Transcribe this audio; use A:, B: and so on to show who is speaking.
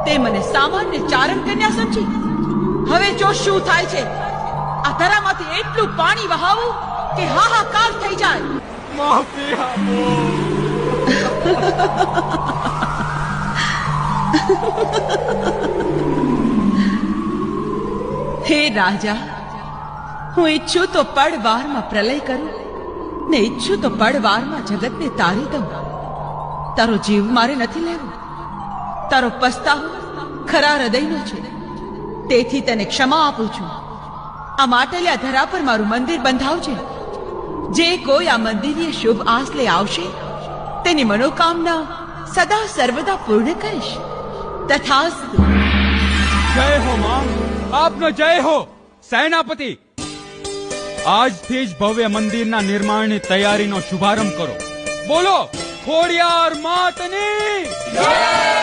A: તે મને સામાન્ય ચારણ કન્યા સમજી. હવે જો શું થાય છે, આ ધરામાંથી એટલું પાણી વહાવું કે હાહાકાર થઈ જાય.
B: માફી આપો.
A: હે રાજા, હું ઈચ્છું તો પળવારમાં પ્રલય કરું ને ઈચ્છું તો પળવારમાં જગતને તારી દઉં. તારો જીવ મારે નથી લેવો. તારો પસ્તાવો ખરા હૃદયનો છે, તેથી તને ક્ષમા આપું છું. આ માટલિયા ધરા પર મારું મંદિર બંધાવજે. જે કોઈ આ મંદિરની શુભ આસ લઈ આવશે તેની મનોકામના સદા સર્વદા પૂર્ણ કરીશ. તથાસ્તુ.
B: જય હો માં, આપનો જય હો સેનાપતિ. આજથી જ ભવ્ય મંદિરના નિર્માણની તૈયારીનો શુભારંભ કરો. બોલો ખોડિયાર માતની જય.